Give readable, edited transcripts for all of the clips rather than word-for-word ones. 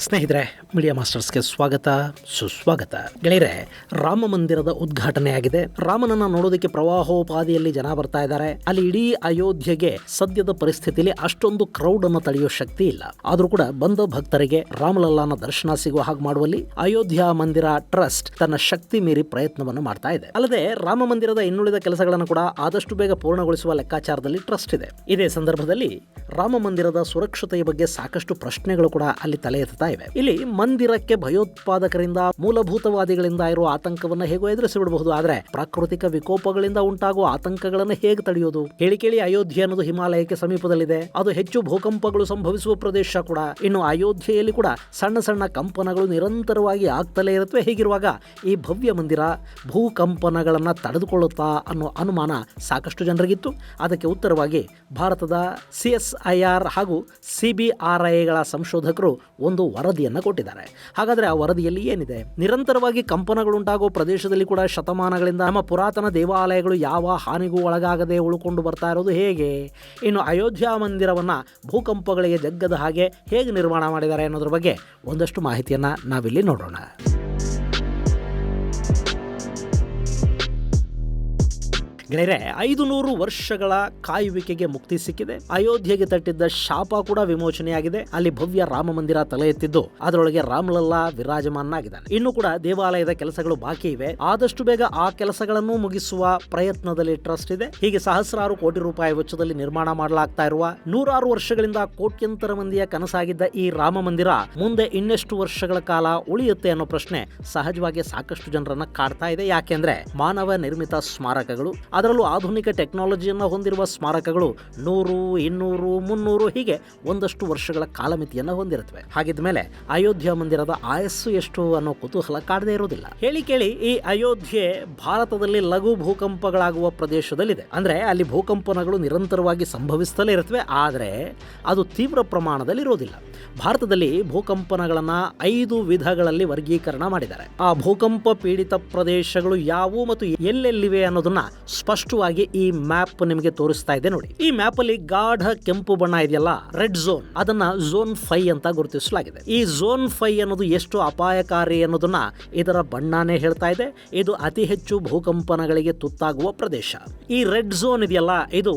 ಸ್ನೇಹಿತರೆ, ಮೀಡಿಯಾ ಮಾಸ್ಟರ್ಸ್ಗೆ ಸ್ವಾಗತ ಸುಸ್ವಾಗತ. ಗೆಳೆಯರೆ, ರಾಮ ಮಂದಿರದ ಉದ್ಘಾಟನೆ ಆಗಿದೆ. ರಾಮನನ್ನ ನೋಡೋದಕ್ಕೆ ಪ್ರವಾಹೋಪಾದಿಯಲ್ಲಿ ಜನ ಬರ್ತಾ ಇದ್ದಾರೆ. ಅಲ್ಲಿ ಇಡೀ ಅಯೋಧ್ಯೆಗೆ ಸದ್ಯದ ಪರಿಸ್ಥಿತಿಯಲ್ಲಿ ಅಷ್ಟೊಂದು ಕ್ರೌಡ್ ಅನ್ನು ತಡೆಯುವ ಶಕ್ತಿ ಇಲ್ಲ. ಆದ್ರೂ ಕೂಡ ಬಂದ ಭಕ್ತರಿಗೆ ರಾಮಲಲ್ಲಾನ ದರ್ಶನ ಸಿಗುವ ಹಾಗೆ ಮಾಡುವಲ್ಲಿ ಅಯೋಧ್ಯ ಮಂದಿರ ಟ್ರಸ್ಟ್ ತನ್ನ ಶಕ್ತಿ ಮೀರಿ ಪ್ರಯತ್ನವನ್ನು ಮಾಡ್ತಾ ಇದೆ. ಅಲ್ಲದೆ ರಾಮ ಮಂದಿರದ ಇನ್ನುಳಿದ ಕೆಲಸಗಳನ್ನು ಕೂಡ ಆದಷ್ಟು ಬೇಗ ಪೂರ್ಣಗೊಳಿಸುವ ಲೆಕ್ಕಾಚಾರದಲ್ಲಿ ಟ್ರಸ್ಟ್ ಇದೆ. ಇದೇ ಸಂದರ್ಭದಲ್ಲಿ ರಾಮ ಮಂದಿರದ ಸುರಕ್ಷತೆಯ ಬಗ್ಗೆ ಸಾಕಷ್ಟು ಪ್ರಶ್ನೆಗಳು ಕೂಡ ಅಲ್ಲಿ ತಲೆ ಎತ್ತಾ ಇವೆ. ಇಲ್ಲಿ ಮಂದಿರಕ್ಕೆ ಭಯೋತ್ಪಾದಕರಿಂದ ಮೂಲಭೂತವಾದಿಗಳಿಂದ ಇರುವ ಆತಂಕವನ್ನು ಹೇಗೋ ಎದುರಿಸಿಬಿಡಬಹುದು. ಆದ್ರೆ ಪ್ರಾಕೃತಿಕ ವಿಕೋಪಗಳಿಂದ ಉಂಟಾಗುವ ಆತಂಕಗಳನ್ನು ಹೇಗೆ ತಡೆಯೋದು? ಕೇಳಿ ಅಯೋಧ್ಯೆ ಅನ್ನೋದು ಹಿಮಾಲಯಕ್ಕೆ ಸಮೀಪದಲ್ಲಿದೆ. ಅದು ಹೆಚ್ಚು ಭೂಕಂಪಗಳು ಸಂಭವಿಸುವ ಪ್ರದೇಶ ಕೂಡ. ಇನ್ನು ಅಯೋಧ್ಯೆಯಲ್ಲಿ ಕೂಡ ಸಣ್ಣ ಸಣ್ಣ ಕಂಪನಗಳು ನಿರಂತರವಾಗಿ ಆಗ್ತಲೇ ಇರುತ್ತವೆ. ಹೀಗಿರುವಾಗ ಈ ಭವ್ಯ ಮಂದಿರ ಭೂಕಂಪನಗಳನ್ನು ತಡೆದುಕೊಳ್ಳುತ್ತಾ ಅನ್ನೋ ಅನುಮಾನ ಸಾಕಷ್ಟು ಜನರಿಗಿತ್ತು. ಅದಕ್ಕೆ ಉತ್ತರವಾಗಿ ಭಾರತದ CSIR ಹಾಗೂ CBRIಗಳ ಸಂಶೋಧಕರು ಒಂದು ವರದಿಯನ್ನು ಕೊಟ್ಟಿದ್ದಾರೆ. ಹಾಗಾದರೆ ಆ ವರದಿಯಲ್ಲಿ ಏನಿದೆ? ನಿರಂತರವಾಗಿ ಕಂಪನಗಳುಂಟಾಗುವ ಪ್ರದೇಶದಲ್ಲಿ ಕೂಡ ಶತಮಾನಗಳಿಂದ ನಮ್ಮ ಪುರಾತನ ದೇವಾಲಯಗಳು ಯಾವ ಹಾನಿಗೂ ಒಳಗಾಗದೆ ಉಳ್ಕೊಂಡು ಬರ್ತಾ ಇರೋದು ಹೇಗೆ? ಇನ್ನು ಅಯೋಧ್ಯ ಮಂದಿರವನ್ನು ಭೂಕಂಪಗಳಿಗೆ ಜಗ್ಗದ ಹಾಗೆ ಹೇಗೆ ನಿರ್ಮಾಣ ಮಾಡಿದ್ದಾರೆ ಅನ್ನೋದ್ರ ಬಗ್ಗೆ ಒಂದಷ್ಟು ಮಾಹಿತಿಯನ್ನು ನಾವಿಲ್ಲಿ ನೋಡೋಣ. ಗೆಳೆಯರೆ, 500 ವರ್ಷಗಳ ಕಾಯುವಿಕೆಗೆ ಮುಕ್ತಿ ಸಿಕ್ಕಿದೆ. ಅಯೋಧ್ಯೆಗೆ ತಟ್ಟಿದ್ದ ಶಾಪ ಕೂಡ ವಿಮೋಚನೆಯಾಗಿದೆ. ಅಲ್ಲಿ ಭವ್ಯ ರಾಮ ಮಂದಿರ ತಲೆ ಎತ್ತಿದ್ದು ಅದರೊಳಗೆ ರಾಮಲಲ್ಲಾ ವಿರಾಜಮಾನನಾಗಿದ್ದಾನೆ. ಇನ್ನು ಕೂಡ ದೇವಾಲಯದ ಕೆಲಸಗಳು ಬಾಕಿ ಇವೆ. ಆದಷ್ಟು ಬೇಗ ಆ ಕೆಲಸಗಳನ್ನು ಮುಗಿಸುವ ಪ್ರಯತ್ನದಲ್ಲಿ ಟ್ರಸ್ಟ್ ಇದೆ. ಹೀಗೆ ಸಹಸ್ರಾರು ಕೋಟಿ ರೂಪಾಯಿ ವೆಚ್ಚದಲ್ಲಿ ನಿರ್ಮಾಣ ಮಾಡಲಾಗ್ತಾ ಇರುವ 100 ವರ್ಷಗಳಿಂದ ಕೋಟ್ಯಂತರ ಮಂದಿಯ ಕನಸಾಗಿದ್ದ ಈ ರಾಮ ಮಂದಿರ ಮುಂದೆ ಇನ್ನೆಷ್ಟು ವರ್ಷಗಳ ಕಾಲ ಉಳಿಯುತ್ತೆ ಅನ್ನೋ ಪ್ರಶ್ನೆ ಸಹಜವಾಗಿ ಸಾಕಷ್ಟು ಜನರನ್ನ ಕಾಡ್ತಾ ಇದೆ. ಯಾಕೆಂದ್ರೆ ಮಾನವ ನಿರ್ಮಿತ ಸ್ಮಾರಕಗಳು, ಅದರಲ್ಲೂ ಆಧುನಿಕ ಟೆಕ್ನಾಲಜಿಯನ್ನು ಹೊಂದಿರುವ ಸ್ಮಾರಕಗಳು 100, 200, 300 ಹೀಗೆ ಒಂದಷ್ಟು ವರ್ಷಗಳ ಕಾಲಮಿತಿಯನ್ನು ಹೊಂದಿರುತ್ತವೆ. ಹಾಗಿದ್ದ ಮೇಲೆ ಅಯೋಧ್ಯ ಮಂದಿರದ ಆಯಸ್ಸು ಎಷ್ಟು ಅನ್ನೋ ಕುತೂಹಲ ಕಾಡದೇ ಇರೋದಿಲ್ಲ. ಕೇಳಿ ಈ ಅಯೋಧ್ಯೆ ಭಾರತದಲ್ಲಿ ಲಘು ಭೂಕಂಪಗಳಾಗುವ ಪ್ರದೇಶದಲ್ಲಿದೆ. ಅಂದ್ರೆ ಅಲ್ಲಿ ಭೂಕಂಪನಗಳು ನಿರಂತರವಾಗಿ ಸಂಭವಿಸುತ್ತಲೇ ಇರುತ್ತವೆ, ಆದರೆ ಅದು ತೀವ್ರ ಪ್ರಮಾಣದಲ್ಲಿ ಇರೋದಿಲ್ಲ. ಭಾರತದಲ್ಲಿ ಭೂಕಂಪನಗಳನ್ನ 5 ವಿಧಗಳಲ್ಲಿ ವರ್ಗೀಕರಣ ಮಾಡಿದ್ದಾರೆ. ಆ ಭೂಕಂಪ ಪೀಡಿತ ಪ್ರದೇಶಗಳು ಯಾವುವು ಮತ್ತು ಎಲ್ಲೆಲ್ಲಿವೆ ಅನ್ನೋದನ್ನ ಸ್ಪಷ್ಟವಾಗಿ ಈ ಮ್ಯಾಪ್ ನಿಮಗೆ ತೋರಿಸ್ತಾ ಇದೆ ನೋಡಿ. ಈ ಮ್ಯಾಪ್ ಅಲ್ಲಿ ಗಾಢ ಕೆಂಪು ಬಣ್ಣ ಇದೆಯಲ್ಲ, ರೆಡ್ ಝೋನ್, ಅದನ್ನ ಝೋನ್ 5 ಅಂತ ಗುರುತಿಸಲಾಗಿದೆ. ಈ ಝೋನ್ 5 ಅನ್ನೋದು ಎಷ್ಟು ಅಪಾಯಕಾರಿ ಅನ್ನೋದನ್ನ ಇದರ ಬಣ್ಣನೇ ಹೇಳ್ತಾ ಇದೆ. ಇದು ಅತಿ ಹೆಚ್ಚು ಭೂಕಂಪನಗಳಿಗೆ ತುತ್ತಾಗುವ ಪ್ರದೇಶ. ಈ ರೆಡ್ ಝೋನ್ ಇದೆಯಲ್ಲ, ಇದು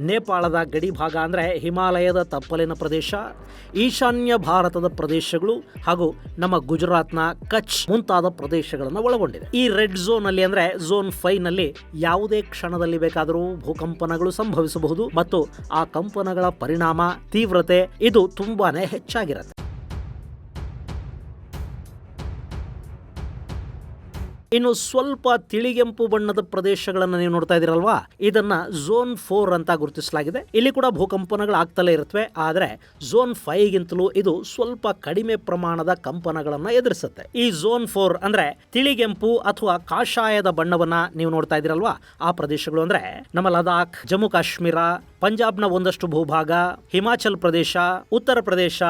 ನೇಪಾಳದ ಗಡಿ ಭಾಗ, ಅಂದ್ರೆ ಹಿಮಾಲಯದ ತಪ್ಪಲಿನ ಪ್ರದೇಶ, ಈಶಾನ್ಯ ಭಾರತದ ಪ್ರದೇಶಗಳು ಹಾಗೂ ನಮ್ಮ ಗುಜರಾತ್ನ ಕಚ್ ಮುಂತಾದ ಪ್ರದೇಶಗಳನ್ನು ಒಳಗೊಂಡಿದೆ. ಈ ರೆಡ್ ಝೋನ್ ಅಲ್ಲಿ ಅಂದ್ರೆ ಝೋನ್ 5 ನಲ್ಲಿ ಯಾವುದೇ ಕ್ಷಣದಲ್ಲಿ ಬೇಕಾದರೂ ಭೂಕಂಪನಗಳು ಸಂಭವಿಸಬಹುದು ಮತ್ತು ಆ ಕಂಪನಗಳ ಪರಿಣಾಮ, ತೀವ್ರತೆ ಇದು ತುಂಬಾನೇ ಹೆಚ್ಚಾಗಿರುತ್ತೆ. ಇನ್ನು ಸ್ವಲ್ಪ ತಿಳಿಗೆಂಪು ಬಣ್ಣದ ಪ್ರದೇಶಗಳನ್ನು ನೀವು ನೋಡ್ತಾ ಇದ್ದೀರಲ್ವಾ, ಇದನ್ನ ಝೋನ್ 4 ಅಂತ ಗುರುತಿಸಲಾಗಿದೆ. ಇಲ್ಲಿ ಕೂಡ ಭೂಕಂಪನಗಳು ಆಗ್ತಲೇ ಇರುತ್ತವೆ, ಆದರೆ ಝೋನ್ 5 ಗಿಂತಲೂ ಇದು ಸ್ವಲ್ಪ ಕಡಿಮೆ ಪ್ರಮಾಣದ ಕಂಪನಗಳನ್ನು ಎದುರಿಸುತ್ತೆ. ಈ ಝೋನ್ 4 ಅಂದ್ರೆ ತಿಳಿಗೆಂಪು ಅಥವಾ ಕಾಷಾಯದ ಬಣ್ಣವನ್ನ ನೀವು ನೋಡ್ತಾ ಇದ್ದೀರಲ್ವಾ, ಆ ಪ್ರದೇಶಗಳು ಅಂದ್ರೆ ನಮ್ಮ ಲದಾಖ್, ಜಮ್ಮು ಕಾಶ್ಮೀರ, ಪಂಜಾಬ್ನ ಒಂದಷ್ಟು ಭೂಭಾಗ, ಹಿಮಾಚಲ್ ಪ್ರದೇಶ, ಉತ್ತರ ಪ್ರದೇಶ,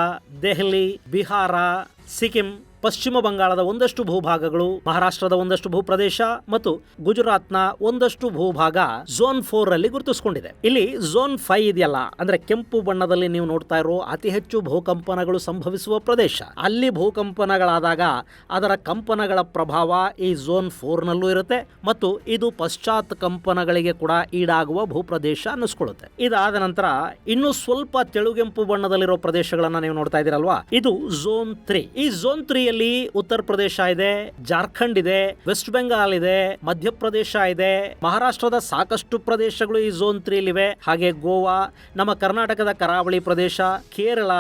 ದೆಹಲಿ, ಬಿಹಾರ, ಸಿಕ್ಕಿಂ, ಪಶ್ಚಿಮ ಬಂಗಾಳದ ಒಂದಷ್ಟು ಭೂಭಾಗಗಳು, ಮಹಾರಾಷ್ಟ್ರದ ಒಂದಷ್ಟು ಭೂಪ್ರದೇಶ ಮತ್ತು ಗುಜರಾತ್ನ ಒಂದಷ್ಟು ಭೂಭಾಗ ಝೋನ್ 4 ಅಲ್ಲಿ ಗುರುತಿಸಿಕೊಂಡಿದೆ. ಇಲ್ಲಿ ಝೋನ್ 5 ಇದೆಯಲ್ಲ, ಅಂದ್ರೆ ಕೆಂಪು ಬಣ್ಣದಲ್ಲಿ ನೀವು ನೋಡ್ತಾ ಇರೋ ಅತಿ ಹೆಚ್ಚು ಭೂಕಂಪನಗಳು ಸಂಭವಿಸುವ ಪ್ರದೇಶ. ಅಲ್ಲಿ ಭೂಕಂಪನಗಳಾದಾಗ ಅದರ ಕಂಪನಗಳ ಪ್ರಭಾವ ಈ ಝೋನ್ 4 ನಲ್ಲೂ ಇರುತ್ತೆ ಮತ್ತು ಇದು ಪಶ್ಚಾತ್ ಕಂಪನಗಳಿಗೆ ಕೂಡ ಈಡಾಗುವ ಭೂಪ್ರದೇಶ ಅನ್ನಿಸ್ಕೊಳ್ಳುತ್ತೆ. ಇದಾದ ನಂತರ ಇನ್ನು ಸ್ವಲ್ಪ ತೆಳುಗೆಂಪು ಬಣ್ಣದಲ್ಲಿರೋ ಪ್ರದೇಶಗಳನ್ನ ನೀವು ನೋಡ್ತಾ ಇದ್ದೀರಲ್ವಾ, ಇದು ಝೋನ್ 3. ಈ ಝೋನ್ 3 ಉತ್ತರ ಪ್ರದೇಶ ಇದೆ, ಜಾರ್ಖಂಡ್ ಇದೆ, ವೆಸ್ಟ್ ಬೆಂಗಾಲ್ ಇದೆ, ಮಧ್ಯಪ್ರದೇಶ ಇದೆ, ಮಹಾರಾಷ್ಟ್ರದ ಸಾಕಷ್ಟು ಪ್ರದೇಶಗಳು ಈ ಝೋನ್ 3 ಇವೆ. ಹಾಗೆ ಗೋವಾ, ನಮ್ಮ ಕರ್ನಾಟಕದ ಕರಾವಳಿ ಪ್ರದೇಶ, ಕೇರಳ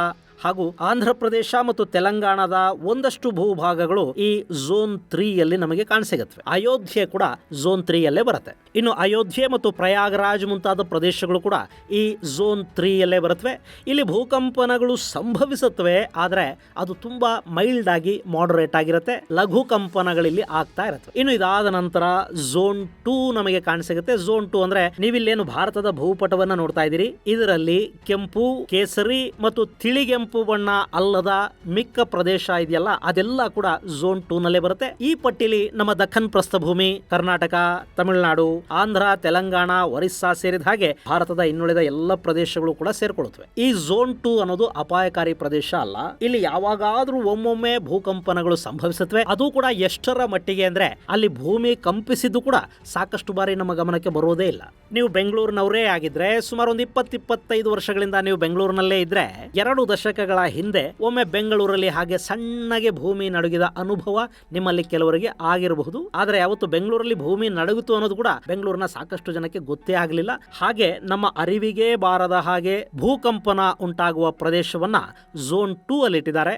ಹಾಗೂ ಆಂಧ್ರ ಪ್ರದೇಶ ಮತ್ತು ತೆಲಂಗಾಣದ ಒಂದಷ್ಟು ಭೂಭಾಗಗಳು ಈ ಝೋನ್ 3 ಯಲ್ಲಿ ನಮಗೆ ಕಾಣಸಿಗುತ್ತವೆ. ಅಯೋಧ್ಯೆ ಕೂಡ ಝೋನ್ 3 ಯಲ್ಲೇ ಬರುತ್ತೆ. ಇನ್ನು ಅಯೋಧ್ಯೆ ಮತ್ತು ಪ್ರಯಾಗರಾಜ್ ಮುಂತಾದ ಪ್ರದೇಶಗಳು ಕೂಡ ಈ ಝೋನ್ 3 ಯಲ್ಲೇ ಬರುತ್ತವೆ. ಇಲ್ಲಿ ಭೂಕಂಪನಗಳು ಸಂಭವಿಸುತ್ತವೆ, ಆದರೆ ಅದು ತುಂಬಾ ಮೈಲ್ಡ್ ಆಗಿ ಮಾಡರೇಟ್ ಆಗಿರುತ್ತೆ. ಲಘು ಕಂಪನಗಳಿಲ್ಲಿ ಆಗ್ತಾ ಇರುತ್ತೆ. ಇನ್ನು ಇದಾದ ನಂತರ ಝೋನ್ 2 ನಮಗೆ ಕಾಣಸಿಗುತ್ತೆ. ಝೋನ್ 2 ಅಂದ್ರೆ ನೀವಿಲ್ಲೇನು ಭಾರತದ ಭೂಪಟವನ್ನ ನೋಡ್ತಾ ಇದ್ದೀರಿ, ಇದರಲ್ಲಿ ಕೆಂಪು, ಕೇಸರಿ ಮತ್ತು ತಿಳಿಗೆಂಪು ಕೆಂಪು ಬಣ್ಣ ಅಲ್ಲದ ಮಿಕ್ಕ ಪ್ರದೇಶ ಇದೆಯಲ್ಲ ಅದೆಲ್ಲ ಕೂಡ ಝೋನ್ 2 ನಲ್ಲೇ ಬರುತ್ತೆ. ಈ ಪಟ್ಟಿಲಿ ನಮ್ಮ ದಖನ್ ಪ್ರಸ್ಥಭೂಮಿ, ಕರ್ನಾಟಕ, ತಮಿಳುನಾಡು, ಆಂಧ್ರ, ತೆಲಂಗಾಣ, ಒರಿಸ್ಸಾ ಸೇರಿದ ಹಾಗೆ ಭಾರತದ ಇನ್ನುಳಿದ ಎಲ್ಲ ಪ್ರದೇಶಗಳು ಕೂಡ ಸೇರ್ಕೊಳ್ಳುತ್ತವೆ. ಈ ಝೋನ್ 2 ಅನ್ನೋದು ಅಪಾಯಕಾರಿ ಪ್ರದೇಶ ಅಲ್ಲ. ಇಲ್ಲಿ ಯಾವಾಗಾದ್ರೂ ಒಮ್ಮೊಮ್ಮೆ ಭೂಕಂಪನಗಳು ಸಂಭವಿಸುತ್ತವೆ. ಅದು ಕೂಡ ಎಷ್ಟರ ಮಟ್ಟಿಗೆ ಅಂದ್ರೆ ಅಲ್ಲಿ ಭೂಮಿ ಕಂಪಿಸಿದ್ದು ಕೂಡ ಸಾಕಷ್ಟು ಬಾರಿ ನಮ್ಮ ಗಮನಕ್ಕೆ ಬರೋದೇ ಇಲ್ಲ. ನೀವು ಬೆಂಗಳೂರಿನವರೇ ಆಗಿದ್ರೆ ಸುಮಾರು ಒಂದು 20-25 ವರ್ಷಗಳಿಂದ ನೀವು ಬೆಂಗಳೂರಿನಲ್ಲೇ ಇದ್ರೆ 2 ದಶಕಗಳ ಹಿಂದೆ ಒಮ್ಮೆ ಬೆಂಗಳೂರಲ್ಲಿ ಹಾಗೆ ಸಣ್ಣಗೆ ಭೂಮಿ ನಡುಗಿದ ಅನುಭವ ನಿಮ್ಮಲ್ಲಿ ಕೆಲವರಿಗೆ ಆಗಿರಬಹುದು. ಆದ್ರೆ ಯಾವತ್ತು ಬೆಂಗಳೂರಲ್ಲಿ ಭೂಮಿ ನಡುಗಿತು ಅನ್ನೋದು ಕೂಡ ಬೆಂಗಳೂರಿನ ಸಾಕಷ್ಟು ಜನಕ್ಕೆ ಗೊತ್ತೇ ಆಗಲಿಲ್ಲ. ಹಾಗೆ ನಮ್ಮ ಅರಿವಿಗೆ ಬಾರದ ಹಾಗೆ ಭೂಕಂಪನ ಉಂಟಾಗುವ ಪ್ರದೇಶವನ್ನ ಝೋನ್ 2 ಅಲ್ಲಿ ಇಟ್ಟಿದ್ದಾರೆ.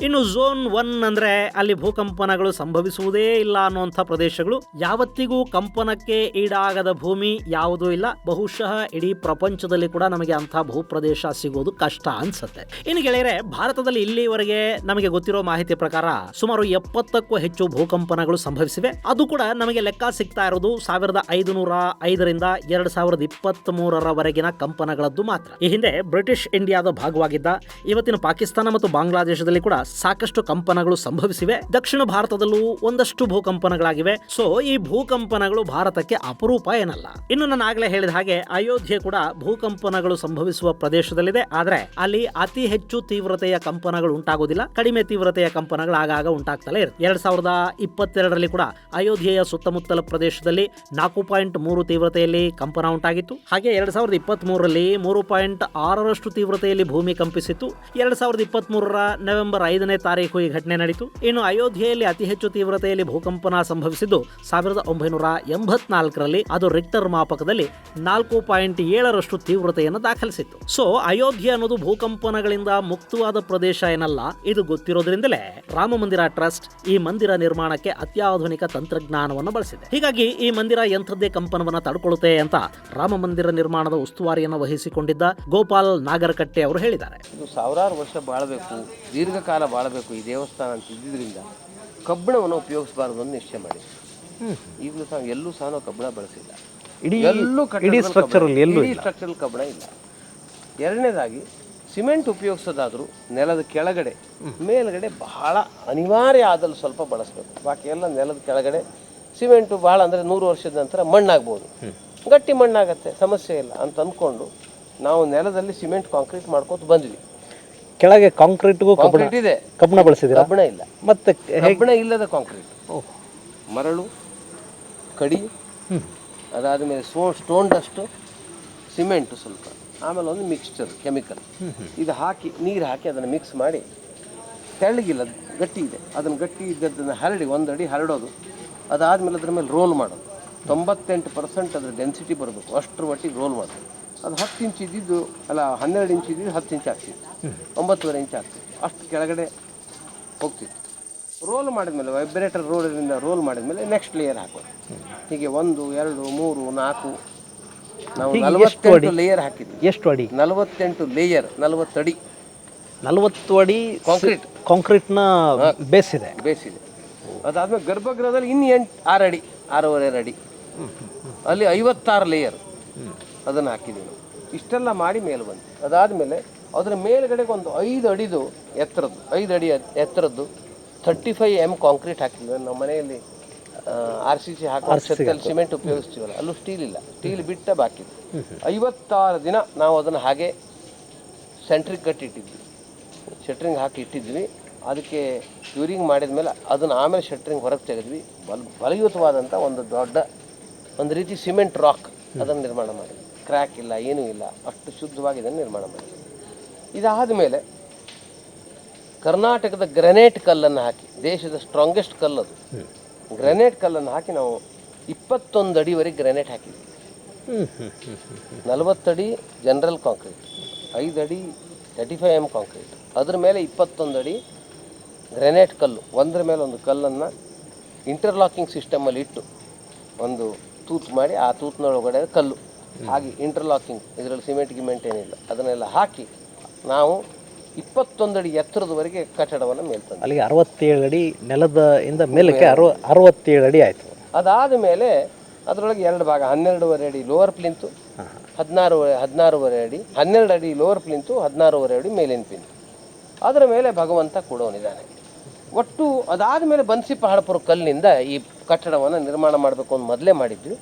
ಇನ್ನು ಝೋನ್ 1 ಅಂದ್ರೆ ಅಲ್ಲಿ ಭೂಕಂಪನಗಳು ಸಂಭವಿಸುವುದೇ ಇಲ್ಲ ಅನ್ನುವಂಥ ಪ್ರದೇಶಗಳು. ಯಾವತ್ತಿಗೂ ಕಂಪನಕ್ಕೆ ಈಡಾಗದ ಭೂಮಿ ಯಾವುದೂ ಇಲ್ಲ. ಬಹುಶಃ ಇಡೀ ಪ್ರಪಂಚದಲ್ಲಿ ಕೂಡ ನಮಗೆ ಅಂಥ ಭೂಪ್ರದೇಶ ಸಿಗೋದು ಕಷ್ಟ ಅನ್ಸುತ್ತೆ. ಇನ್ನು ಗೆಳೆಯರೆ, ಭಾರತದಲ್ಲಿ ಇಲ್ಲಿವರೆಗೆ ನಮಗೆ ಗೊತ್ತಿರೋ ಮಾಹಿತಿ ಪ್ರಕಾರ ಸುಮಾರು 70ಕ್ಕೂ ಹೆಚ್ಚು ಭೂಕಂಪನಗಳು ಸಂಭವಿಸಿವೆ. ಅದು ಕೂಡ ನಮಗೆ ಲೆಕ್ಕ ಸಿಗ್ತಾ ಇರೋದು 1505ರಿಂದ 2023ರವರೆಗಿನ ಕಂಪನಗಳದ್ದು ಮಾತ್ರ. ಈ ಹಿಂದೆ ಬ್ರಿಟಿಷ್ ಇಂಡಿಯಾದ ಭಾಗವಾಗಿದ್ದ ಇವತ್ತಿನ ಪಾಕಿಸ್ತಾನ ಮತ್ತು ಬಾಂಗ್ಲಾದೇಶದಲ್ಲಿ ಕೂಡ ಸಾಕಷ್ಟು ಕಂಪನಗಳು ಸಂಭವಿಸಿವೆ. ದಕ್ಷಿಣ ಭಾರತದಲ್ಲೂ ಒಂದಷ್ಟು ಭೂಕಂಪನಗಳಾಗಿವೆ. ಸೊ ಈ ಭೂಕಂಪನಗಳು ಭಾರತಕ್ಕೆ ಅಪರೂಪ ಏನಲ್ಲ. ಇನ್ನು ನಾನು ಆಗ್ಲೇ ಹೇಳಿದ ಹಾಗೆ ಅಯೋಧ್ಯೆ ಕೂಡ ಭೂಕಂಪನಗಳು ಸಂಭವಿಸುವ ಪ್ರದೇಶದಲ್ಲಿದೆ. ಆದ್ರೆ ಅಲ್ಲಿ ಅತಿ ಹೆಚ್ಚು ತೀವ್ರತೆಯ ಕಂಪನಗಳು ಉಂಟಾಗೋದಿಲ್ಲ. ಕಡಿಮೆ ತೀವ್ರತೆಯ ಕಂಪನಗಳು ಆಗಾಗ ಉಂಟಾಗ್ತಲೇ ಇರುತ್ತೆ. 2022ರಲ್ಲಿ ಕೂಡ ಅಯೋಧ್ಯೆಯ ಸುತ್ತಮುತ್ತಲ ಪ್ರದೇಶದಲ್ಲಿ 4.3 ತೀವ್ರತೆಯಲ್ಲಿ ಕಂಪನ ಉಂಟಾಗಿತ್ತು. ಹಾಗೆ 2023ರಲ್ಲಿ 3.6ರಷ್ಟು ತೀವ್ರತೆಯಲ್ಲಿ ಭೂಮಿ ಕಂಪಿಸಿತ್ತು. 2023ರ ನವೆಂಬರ್ 5ನೇ ತಾರೀಕು ಈ ಘಟನೆ ನಡೆಯಿತು. ಇನ್ನು ಅಯೋಧ್ಯೆಯಲ್ಲಿ ಅತಿ ಹೆಚ್ಚು ತೀವ್ರತೆಯಲ್ಲಿ ಭೂಕಂಪನ ಸಂಭವಿಸಿದ್ದು 1984ರಲ್ಲಿ. ಅದು ರಿಕ್ಟರ್ ಮಾಪಕದಲ್ಲಿ 4.7ರಷ್ಟು ತೀವ್ರತೆಯನ್ನು ದಾಖಲಿಸಿತ್ತು. ಸೊ ಅಯೋಧ್ಯೆ ಅನ್ನೋದು ಭೂಕಂಪನಗಳಿಂದ ಮುಕ್ತವಾದ ಪ್ರದೇಶ ಏನಲ್ಲ. ಇದು ಗೊತ್ತಿರೋದ್ರಿಂದಲೇ ರಾಮ ಮಂದಿರ ಟ್ರಸ್ಟ್ ಈ ಮಂದಿರ ನಿರ್ಮಾಣಕ್ಕೆ ಅತ್ಯಾಧುನಿಕ ತಂತ್ರಜ್ಞಾನವನ್ನು ಬಳಸಿದೆ. ಹೀಗಾಗಿ ಈ ಮಂದಿರ ಎಂಥದ್ದೇ ಕಂಪನವನ್ನು ತಡ್ಕೊಳ್ಳುತ್ತೆ ಅಂತ ರಾಮ ಮಂದಿರ ನಿರ್ಮಾಣದ ಉಸ್ತುವಾರಿಯನ್ನು ವಹಿಸಿಕೊಂಡಿದ್ದ ಗೋಪಾಲ್ ನಾಗರಕಟ್ಟೆ ಅವರು ಹೇಳಿದ್ದಾರೆ. ಇದು ಸಾವಿರಾರು ವರ್ಷ ಬಾಳಬೇಕು, ದೀರ್ಘಕಾಲ ಬಾಳಬೇಕು ಈ ದೇವಸ್ಥಾನ ಅಂತ ಇದ್ದಿದ್ದರಿಂದ ಕಬ್ಬಿಣವನ್ನು ಉಪಯೋಗಿಸಬಾರದು ಅಂತ ನಿಶ್ಚಯ ಮಾಡಿ. ಈಗಲೂ ಸಹ ಎಲ್ಲೂ ಸಹ ನಾವು ಕಬ್ಬಿಣ ಬಳಸಿಲ್ಲ. ಇಡೀ ಸ್ಟ್ರಕ್ಚರಲ್ ಕಬ್ಬಿಣ ಇಲ್ಲ. ಎರಡನೇದಾಗಿ ಸಿಮೆಂಟ್ ಉಪಯೋಗಿಸೋದಾದ್ರೂ ನೆಲದ ಕೆಳಗಡೆ, ಮೇಲ್ಗಡೆ ಬಹಳ ಅನಿವಾರ್ಯ ಆದಲ್ಲಿ ಸ್ವಲ್ಪ ಬಳಸಬೇಕು. ಬಾಕಿ ಎಲ್ಲ ನೆಲದ ಕೆಳಗಡೆ. ಸಿಮೆಂಟು ಬಹಳ ಅಂದರೆ 100 ವರ್ಷದ ನಂತರ ಮಣ್ಣಾಗ್ಬೋದು, ಗಟ್ಟಿ ಮಣ್ಣಾಗತ್ತೆ, ಸಮಸ್ಯೆ ಇಲ್ಲ ಅಂತ ಅಂದ್ಕೊಂಡು ನಾವು ನೆಲದಲ್ಲಿ ಸಿಮೆಂಟ್ ಕಾಂಕ್ರೀಟ್ ಮಾಡ್ಕೋತ ಬಂದ್ವಿ. ಕೆಳಗೆ ಕಾಂಕ್ರೀಟ್ ಇದೆ, ಕಬ್ಬಿಣ ಬಳಸಿದ್ರೆ ಕಬ್ಬಿಣ ಇಲ್ಲ. ಮತ್ತೆ ಕಬ್ಬಿಣ ಇಲ್ಲದ ಕಾಂಕ್ರೀಟ್, ಮರಳು, ಕಡಿ, ಅದಾದಮೇಲೆ ಸ್ಟೋನ್ ಡಸ್ಟು, ಸಿಮೆಂಟು ಸ್ವಲ್ಪ, ಆಮೇಲೆ ಒಂದು ಮಿಕ್ಸ್ಚರ್ ಕೆಮಿಕಲ್, ಇದು ಹಾಕಿ ನೀರು ಹಾಕಿ ಅದನ್ನು ಮಿಕ್ಸ್ ಮಾಡಿ, ತೆಳ್ಳಗಿಲ್ಲ ಗಟ್ಟಿ ಇದೆ, ಅದನ್ನು ಗಟ್ಟಿ ಇದ್ದದ್ದನ್ನು ಹರಡಿ 1 ಅಡಿ ಹರಡೋದು. ಅದಾದಮೇಲೆ ಅದ್ರ ಮೇಲೆ ರೋಲ್ ಮಾಡೋದು. 98% ಅದರ ಡೆನ್ಸಿಟಿ ಬರಬೇಕು, ಅಷ್ಟರ ಮಟ್ಟಿಗೆ ರೋಲ್ ಮಾಡೋದು. ಅದು 10 ಇಂಚ್ ಇದ್ದಿದ್ದು ಅಲ್ಲ 12 ಇಂಚ್ ಇದ್ದಿದ್ದು 10 ಇಂಚ್ ಆಗ್ತಿತ್ತು, 9.5 ಇಂಚ್ ಆಗ್ತಿತ್ತು. ಅಷ್ಟು ಕೆಳಗಡೆ ಹೋಗ್ತಿತ್ತು. ರೋಲ್ ಮಾಡಿದ್ಮೇಲೆ ವೈಬ್ರೇಟರ್ ರೋಲಿನಿಂದ ರೋಲ್ ಮಾಡಿದ್ಮೇಲೆ ನೆಕ್ಸ್ಟ್ ಲೇಯರ್ ಹಾಕೋದು. ಹೀಗೆ 1, 2, 3, 4 ನಾವು 48 ಲೇಯರ್ ಹಾಕಿದ್ವಿ. ಎಷ್ಟು ಅಡಿ? 48 ಲೇಯರ್, 40 ಅಡಿ. 40 ಅಡಿ ಕಾಂಕ್ರೀಟ್ನ ಬೇಸ್ ಇದೆ. ಅದಾದ್ಮೇಲೆ ಗರ್ಭಗೃಹದಲ್ಲಿ ಇನ್ನು 6 ಅಡಿ, 6.5 ಅಡಿ, ಅಲ್ಲಿ 56 ಲೇಯರ್ ಅದನ್ನು ಹಾಕಿದ್ದೀವಿ ನಾವು. ಇಷ್ಟೆಲ್ಲ ಮಾಡಿ ಮೇಲೆ ಬಂದು ಅದಾದಮೇಲೆ ಅದರ ಮೇಲ್ಗಡೆಗೆ ಒಂದು 5 ಅಡಿದು ಎತ್ತರದ್ದು, 5 ಅಡಿ ಎತ್ತರದ್ದು 35 mm ಕಾಂಕ್ರೀಟ್ ಹಾಕಿದ್ವಿ. ನಮ್ಮ ಮನೆಯಲ್ಲಿ RCC ಹಾಕೋ ಛತ್ತಲ್ಲಿ ಸಿಮೆಂಟ್ ಉಪಯೋಗಿಸ್ತೀವಲ್ಲ, ಅಲ್ಲೂ ಸ್ಟೀಲ್ ಇಲ್ಲ, ಸ್ಟೀಲ್ ಬಿಟ್ಟ ಬಾಕಿ 56 ದಿನ ನಾವು ಅದನ್ನು ಹಾಗೆ ಸೆಂಟ್ರಿಗೆ ಕಟ್ಟಿಟ್ಟಿದ್ವಿ, ಶಟ್ರಿಂಗ್ ಹಾಕಿ ಇಟ್ಟಿದ್ವಿ. ಅದಕ್ಕೆ ಕ್ಯೂರಿಂಗ್ ಮಾಡಿದ ಮೇಲೆ ಅದನ್ನು ಆಮೇಲೆ ಶಟ್ರಿಂಗ್ ಹೊರಗೆ ತೆಗೆದ್ವಿ. ಬಲಯುತವಾದಂಥ ಒಂದು ರೀತಿ ಸಿಮೆಂಟ್ ರಾಕ್ ಅದನ್ನು ನಿರ್ಮಾಣ ಮಾಡಿದ್ವಿ. ಕ್ರ್ಯಾಕ್ ಇಲ್ಲ, ಏನೂ ಇಲ್ಲ, ಅಷ್ಟು ಶುದ್ಧವಾಗಿ ಇದನ್ನು ನಿರ್ಮಾಣ ಮಾಡಿದ್ವಿ. ಇದಾದ ಮೇಲೆ ಕರ್ನಾಟಕದ ಗ್ರನೇಟ್ ಕಲ್ಲನ್ನು ಹಾಕಿ, ದೇಶದ ಸ್ಟ್ರಾಂಗೆಸ್ಟ್ ಕಲ್ಲದು, ಗ್ರನೇಟ್ ಕಲ್ಲನ್ನು ಹಾಕಿ ನಾವು 21 ಅಡಿವರೆಗೆ ಗ್ರನೇಟ್ ಹಾಕಿದ್ವಿ. 40 ಅಡಿ ಜನರಲ್ ಕಾಂಕ್ರೀಟ್, 5 ಅಡಿ 35 mm ಕಾಂಕ್ರೀಟ್, ಅದ್ರ ಮೇಲೆ 21 ಅಡಿ ಗ್ರನೇಟ್ ಕಲ್ಲು, ಒಂದರ ಮೇಲೆ ಒಂದು ಕಲ್ಲನ್ನು ಇಂಟರ್ಲಾಕಿಂಗ್ ಸಿಸ್ಟಮಲ್ಲಿ ಇಟ್ಟು ಒಂದು ತೂತು ಮಾಡಿ, ಆ ತೂತಿನೊಳಗಡೆ ಕಲ್ಲು ಹಾಗೆ ಇಂಟರ್ಲಾಕಿಂಗ್, ಇದರಲ್ಲಿ ಸಿಮೆಂಟ್ ಗಿಮೆಂಟ್ ಏನಿಲ್ಲ, ಅದನ್ನೆಲ್ಲ ಹಾಕಿ ನಾವು 21 ಅಡಿ ಎತ್ತರದವರೆಗೆ ಕಟ್ಟಡವನ್ನು ಮೇಲ್ತಂದು. ಅಲ್ಲಿಗೆ 67 ಅಡಿ ನೆಲದ ಇಂದ ಮೇಲಕ್ಕೆ 67 ಅಡಿ ಆಯಿತು. ಅದಾದ ಮೇಲೆ ಅದರೊಳಗೆ 2 ಭಾಗ, 12.5 ಅಡಿ ಲೋವರ್ ಪ್ಲಿಂತು, 16.5 ಅಡಿ, 12 ಅಡಿ ಲೋವರ್ ಪ್ಲಿಂತು, 16.5 ಅಡಿ ಮೇಲಿನ ಪ್ಲಿಂತು. ಅದರ ಮೇಲೆ ಭಗವಂತ ಕೂಡೋನಿದ್ದಾನೆ. ಒಟ್ಟು ಅದಾದ ಮೇಲೆ ಬನ್ಸಿ ಪಹಾಡ್ಪುರ ಕಲ್ಲಿನಿಂದ ಈ ಕಟ್ಟಡವನ್ನು ನಿರ್ಮಾಣ ಮಾಡಬೇಕು ಅಂತ ಮೊದಲೇ ಮಾಡಿದ್ವಿ.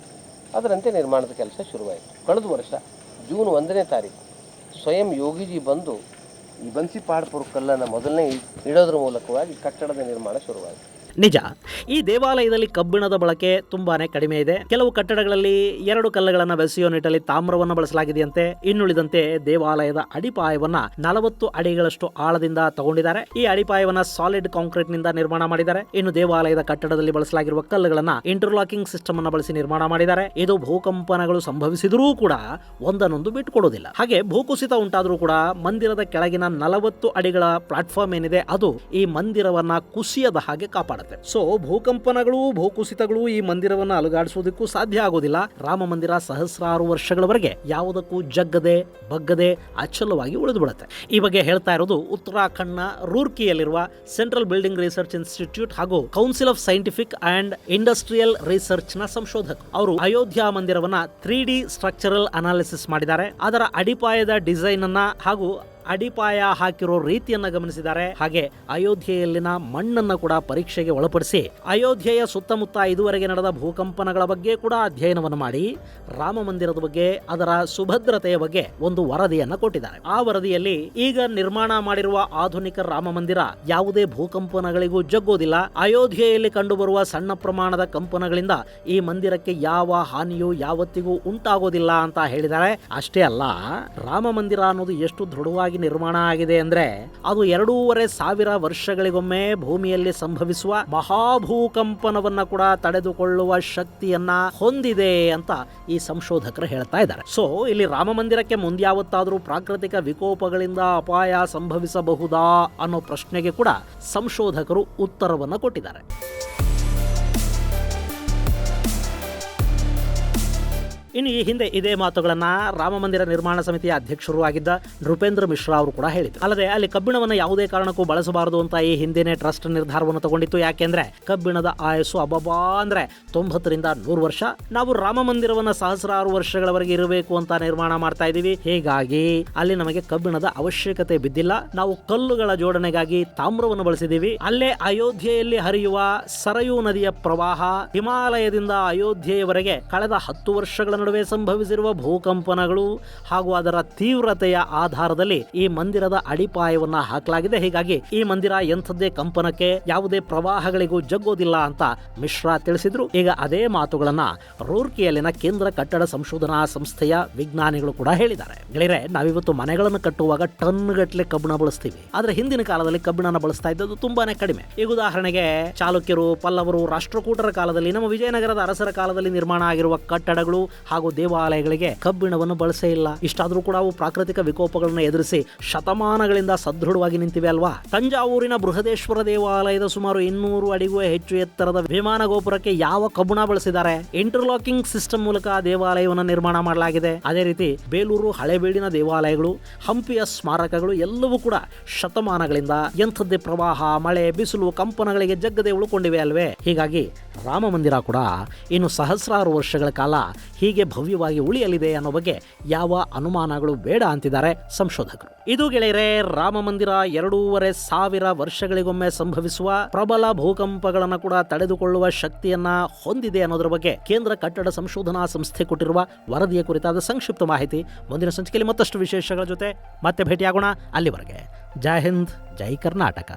ಅದರಂತೆ ನಿರ್ಮಾಣದ ಕೆಲಸ ಶುರುವಾಯಿತು. ಕಳೆದ ವರ್ಷ ಜೂನ್ 1ನೇ ತಾರೀಕು ಸ್ವಯಂ ಯೋಗಿಜಿ ಬಂದು ಈ ಬನ್ಸಿ ಪಹಾಡ್ಪುರ ಕಲ್ಲನ್ನು ಮೊದಲನೇ ಇಡೋದ್ರ ಮೂಲಕವಾಗಿ ಕಟ್ಟಡದ ನಿರ್ಮಾಣ ಶುರುವಾಯಿತು. ನಿಜ, ಈ ದೇವಾಲಯದಲ್ಲಿ ಕಬ್ಬಿಣದ ಬಳಕೆ ತುಂಬಾನೇ ಕಡಿಮೆ ಇದೆ. ಕೆಲವು ಕಟ್ಟಡಗಳಲ್ಲಿ 2 ಕಲ್ಲುಗಳನ್ನು ಬೆಸೆಯೋ ನಿಟ್ಟಲ್ಲಿ ತಾಮ್ರವನ್ನು ಬಳಸಲಾಗಿದೆಯಂತೆ. ಇನ್ನುಳಿದಂತೆ ದೇವಾಲಯದ ಅಡಿಪಾಯವನ್ನ 40 ಅಡಿಗಳಷ್ಟು ಆಳದಿಂದ ತಗೊಂಡಿದ್ದಾರೆ. ಈ ಅಡಿಪಾಯವನ್ನ ಸಾಲಿಡ್ ಕಾಂಕ್ರೀಟ್ ನಿಂದ ನಿರ್ಮಾಣ ಮಾಡಿದ್ದಾರೆ. ಇನ್ನು ದೇವಾಲಯದ ಕಟ್ಟಡದಲ್ಲಿ ಬಳಸಲಾಗಿರುವ ಕಲ್ಲುಗಳನ್ನ ಇಂಟರ್ಲಾಕಿಂಗ್ ಸಿಸ್ಟಮ್ ಅನ್ನು ಬಳಸಿ ನಿರ್ಮಾಣ ಮಾಡಿದ್ದಾರೆ. ಇದು ಭೂಕಂಪನಗಳು ಸಂಭವಿಸಿದರೂ ಕೂಡ ಒಂದನ್ನೊಂದು ಬಿಟ್ಟುಕೊಡೋದಿಲ್ಲ. ಹಾಗೆ ಭೂಕುಸಿತ ಉಂಟಾದರೂ ಕೂಡ ಮಂದಿರದ ಕೆಳಗಿನ 40 ಅಡಿಗಳ ಪ್ಲಾಟ್ಫಾರ್ಮ್ ಏನಿದೆ ಅದು ಈ ಮಂದಿರವನ್ನ ಕುಸಿಯದ ಹಾಗೆ ಕಾಪಾಡುತ್ತೆ. ಸೊ ಭೂಕಂಪನಗಳು, ಭೂಕುಸಿತಗಳು ಈ ಮಂದಿರವನ್ನು ಅಲುಗಾಡಿಸೋದಕ್ಕೂ ಸಾಧ್ಯ ಆಗೋದಿಲ್ಲ. ರಾಮ ಮಂದಿರ ಸಹಸ್ರಾರು ವರ್ಷಗಳವರೆಗೆ ಯಾವುದಕ್ಕೂ ಜಗ್ಗದೆ ಬಗ್ಗದೆ ಅಚಲವಾಗಿ ಉಳಿದು ಬಿಡುತ್ತೆ. ಈ ಬಗ್ಗೆ ಹೇಳ್ತಾ ಇರೋದು ಉತ್ತರಾಖಂಡ್ನ ರೂರ್ಕಿಯಲ್ಲಿರುವ ಸೆಂಟ್ರಲ್ ಬಿಲ್ಡಿಂಗ್ ರಿಸರ್ಚ್ ಇನ್ಸ್ಟಿಟ್ಯೂಟ್ ಹಾಗೂ council of scientific and industrial research ನ ಸಂಶೋಧಕರು. ಅವರು ಅಯೋಧ್ಯ ಮಂದಿರವನ್ನ 3D ಸ್ಟ್ರಕ್ಚರಲ್ ಅನಾಲಿಸಿಸ್ ಮಾಡಿದ್ದಾರೆ. ಅದರ ಅಡಿಪಾಯದ ಡಿಸೈನ್ ಅನ್ನ ಹಾಗೂ ಅಡಿಪಾಯ ಹಾಕಿರೋ ರೀತಿಯನ್ನ ಗಮನಿಸಿದ್ದಾರೆ. ಹಾಗೆ ಅಯೋಧ್ಯೆಯಲ್ಲಿನ ಮಣ್ಣನ್ನು ಕೂಡ ಪರೀಕ್ಷೆಗೆ ಒಳಪಡಿಸಿ ಅಯೋಧ್ಯೆಯ ಸುತ್ತಮುತ್ತ ಇದುವರೆಗೆ ನಡೆದ ಭೂಕಂಪನಗಳ ಬಗ್ಗೆ ಕೂಡ ಅಧ್ಯಯನವನ್ನು ಮಾಡಿ ರಾಮ ಮಂದಿರದ ಬಗ್ಗೆ, ಅದರ ಸುಭದ್ರತೆಯ ಬಗ್ಗೆ ಒಂದು ವರದಿಯನ್ನ ಕೊಟ್ಟಿದ್ದಾರೆ. ಆ ವರದಿಯಲ್ಲಿ ಈಗ ನಿರ್ಮಾಣ ಮಾಡಿರುವ ಆಧುನಿಕ ರಾಮ ಮಂದಿರ ಯಾವುದೇ ಭೂಕಂಪನಗಳಿಗೂ ಜಗ್ಗೋದಿಲ್ಲ. ಅಯೋಧ್ಯೆಯಲ್ಲಿ ಕಂಡುಬರುವ ಸಣ್ಣ ಪ್ರಮಾಣದ ಕಂಪನಗಳಿಂದ ಈ ಮಂದಿರಕ್ಕೆ ಯಾವ ಹಾನಿಯೂ ಯಾವತ್ತಿಗೂ ಉಂಟಾಗೋದಿಲ್ಲ ಅಂತ ಹೇಳಿದ್ದಾರೆ. ಅಷ್ಟೇ ಅಲ್ಲ, ರಾಮ ಮಂದಿರ ಅನ್ನೋದು ಎಷ್ಟು ದೃಢವಾಗಿ ನಿರ್ಮಾಣ ಆಗಿದೆ ಅಂದ್ರೆ ಅದು 2,500 ವರ್ಷಗಳಿಗೊಮ್ಮೆ ಭೂಮಿಯಲ್ಲಿ ಸಂಭವಿಸುವ ಮಹಾಭೂಕಂಪನವನ್ನ ಕೂಡ ತಡೆದುಕೊಳ್ಳುವ ಶಕ್ತಿಯನ್ನ ಹೊಂದಿದೆ ಅಂತ ಈ ಸಂಶೋಧಕರು ಹೇಳ್ತಾ ಇದ್ದಾರೆ. ಸೊ ಇಲ್ಲಿ ರಾಮ ಮಂದಿರಕ್ಕೆ ಮುಂದ್ಯಾವತ್ತಾದರೂ ಪ್ರಾಕೃತಿಕ ವಿಕೋಪಗಳಿಂದ ಅಪಾಯ ಸಂಭವಿಸಬಹುದಾ ಅನ್ನೋ ಪ್ರಶ್ನೆಗೆ ಕೂಡ ಸಂಶೋಧಕರು ಉತ್ತರವನ್ನ ಕೊಟ್ಟಿದ್ದಾರೆ. ಇನ್ನು ಈ ಹಿಂದೆ ಇದೇ ಮಾತುಗಳನ್ನ ರಾಮ ಮಂದಿರ ನಿರ್ಮಾಣ ಸಮಿತಿಯ ಅಧ್ಯಕ್ಷರು ಆಗಿದ್ದ ನೃಪೇಂದ್ರ ಮಿಶ್ರಾ ಅವರು ಕೂಡ ಹೇಳಿದ್ರು. ಅಲ್ಲದೆ ಅಲ್ಲಿ ಕಬ್ಬಿಣವನ್ನು ಯಾವುದೇ ಕಾರಣಕ್ಕೂ ಬಳಸಬಾರದು ಅಂತ ಈ ಹಿಂದೆನೇ ಟ್ರಸ್ಟ್ ನಿರ್ಧಾರವನ್ನು ತಗೊಂಡಿತ್ತು. ಯಾಕೆಂದ್ರೆ ಕಬ್ಬಿಣದ ಆಯಸ್ಸು ಅಬ್ಬಬ್ಬಾ ಅಂದ್ರೆ 90ರಿಂದ 100 ವರ್ಷ. ನಾವು ರಾಮ ಮಂದಿರವನ್ನ ಸಹಸ್ರಾರು ವರ್ಷಗಳವರೆಗೆ ಇರಬೇಕು ಅಂತ ನಿರ್ಮಾಣ ಮಾಡ್ತಾ ಇದೀವಿ. ಹೀಗಾಗಿ ಅಲ್ಲಿ ನಮಗೆ ಕಬ್ಬಿಣದ ಅವಶ್ಯಕತೆ ಬಿದ್ದಿಲ್ಲ. ನಾವು ಕಲ್ಲುಗಳ ಜೋಡಣೆಗಾಗಿ ತಾಮ್ರವನ್ನು ಬಳಸಿದೀವಿ. ಅಲ್ಲೇ ಅಯೋಧ್ಯೆಯಲ್ಲಿ ಹರಿಯುವ ಸರಯೂ ನದಿಯ ಪ್ರವಾಹ ಹಿಮಾಲಯದಿಂದ ಅಯೋಧ್ಯೆಯವರೆಗೆ ಕಳೆದ 10 ವರ್ಷಗಳ ನಡುವೆ ಸಂಭವಿಸಿರುವ ಭೂಕಂಪನಗಳು ಹಾಗೂ ಅದರ ತೀವ್ರತೆಯ ಆಧಾರದಲ್ಲಿ ಈ ಮಂದಿರದ ಅಡಿಪಾಯವನ್ನ ಹಾಕಲಾಗಿದೆ. ಹೀಗಾಗಿ ಈ ಮಂದಿರ ಎಂಥದ್ದೇ ಕಂಪನಕ್ಕೆ, ಯಾವುದೇ ಪ್ರವಾಹಗಳಿಗೂ ಜಗ್ಗೋದಿಲ್ಲ ಅಂತ ಮಿಶ್ರಾ ತಿಳಿಸಿದ್ರು. ಈಗ ಅದೇ ಮಾತುಗಳನ್ನ ರೂರ್ಕಿಯಲ್ಲಿನ ಕೇಂದ್ರ ಕಟ್ಟಡ ಸಂಶೋಧನಾ ಸಂಸ್ಥೆಯ ವಿಜ್ಞಾನಿಗಳು ಕೂಡ ಹೇಳಿದ್ದಾರೆ. ಗೆಳೆಯರೆ, ನಾವಿವತ್ತು ಮನೆಗಳನ್ನು ಕಟ್ಟುವಾಗ ಟನ್ ಗಟ್ಟಲೆ ಕಬ್ಬಿಣ ಬಳಸ್ತೀವಿ. ಆದ್ರೆ ಹಿಂದಿನ ಕಾಲದಲ್ಲಿ ಕಬ್ಬಿಣನ ಬಳಸ್ತಾ ಇದ್ದದ್ದು ತುಂಬಾನೇ ಕಡಿಮೆ. ಈಗ ಉದಾಹರಣೆಗೆ ಚಾಲುಕ್ಯರು, ಪಲ್ಲವರು, ರಾಷ್ಟ್ರಕೂಟರ ಕಾಲದಲ್ಲಿ, ನಮ್ಮ ವಿಜಯನಗರದ ಅರಸರ ಕಾಲದಲ್ಲಿ ನಿರ್ಮಾಣ ಆಗಿರುವ ಕಟ್ಟಡಗಳು ಹಾಗೂ ದೇವಾಲಯಗಳಿಗೆ ಕಬ್ಬಿಣವನ್ನು ಬಳಸೇ ಇಲ್ಲ. ಇಷ್ಟಾದ್ರೂ ಕೂಡ ಅವು ಪ್ರಾಕೃತಿಕ ವಿಕೋಪಗಳನ್ನು ಎದುರಿಸಿ ಶತಮಾನಗಳಿಂದ ಸದೃಢವಾಗಿ ನಿಂತಿವೆ ಅಲ್ವಾ. ತಂಜಾವೂರಿನ ಬೃಹದೇಶ್ವರ ದೇವಾಲಯದ ಸುಮಾರು 200 ಅಡಿಗೂ ಹೆಚ್ಚು ಎತ್ತರದ ವಿಮಾನ ಗೋಪುರಕ್ಕೆ ಯಾವ ಕಬ್ಬಿಣ ಬಳಸಿದ್ದಾರೆ? ಇಂಟರ್ಲಾಕಿಂಗ್ ಸಿಸ್ಟಮ್ ಮೂಲಕ ದೇವಾಲಯವನ್ನು ನಿರ್ಮಾಣ ಮಾಡಲಾಗಿದೆ. ಅದೇ ರೀತಿ ಬೇಲೂರು ಹಳೆಬೀಡಿನ ದೇವಾಲಯಗಳು, ಹಂಪಿಯ ಸ್ಮಾರಕಗಳು ಎಲ್ಲವೂ ಕೂಡ ಶತಮಾನಗಳಿಂದ ಎಂಥದ್ದೇ ಪ್ರವಾಹ, ಮಳೆ, ಬಿಸಿಲು, ಕಂಪನಗಳಿಗೆ ಜಗ್ಗದೆ ಉಳ್ಕೊಂಡಿವೆ ಅಲ್ವೇ. ಹೀಗಾಗಿ ರಾಮ ಮಂದಿರ ಕೂಡ ಇನ್ನು ಸಹಸ್ರಾರು ವರ್ಷಗಳ ಕಾಲ ಹೀಗೆ ಭವ್ಯವಾಗಿ ಉಳಿಯಲಿದೆ ಅನ್ನೋ ಬಗ್ಗೆ ಯಾವ ಅನುಮಾನಗಳು ಬೇಡ ಅಂತಿದ್ದಾರೆ ಸಂಶೋಧಕರು. ಇದು ಗೆಳೆಯರೆ, ರಾಮ ಮಂದಿರ 2,500 ವರ್ಷಗಳಿಗೊಮ್ಮೆ ಸಂಭವಿಸುವ ಪ್ರಬಲ ಭೂಕಂಪಗಳನ್ನು ಕೂಡ ತಡೆದುಕೊಳ್ಳುವ ಶಕ್ತಿಯನ್ನ ಹೊಂದಿದೆ ಅನ್ನೋದ್ರ ಬಗ್ಗೆ ಕೇಂದ್ರ ಕಟ್ಟಡ ಸಂಶೋಧನಾ ಸಂಸ್ಥೆ ಕೊಟ್ಟಿರುವ ವರದಿಯ ಕುರಿತಾದ ಸಂಕ್ಷಿಪ್ತ ಮಾಹಿತಿ. ಮುಂದಿನ ಸಂಚಿಕೆಯಲ್ಲಿ ಮತ್ತಷ್ಟು ವಿಶೇಷಗಳ ಜೊತೆ ಮತ್ತೆ ಭೇಟಿಯಾಗೋಣ. ಅಲ್ಲಿವರೆಗೆ ಜೈ ಹಿಂದ್, ಜೈ ಕರ್ನಾಟಕ.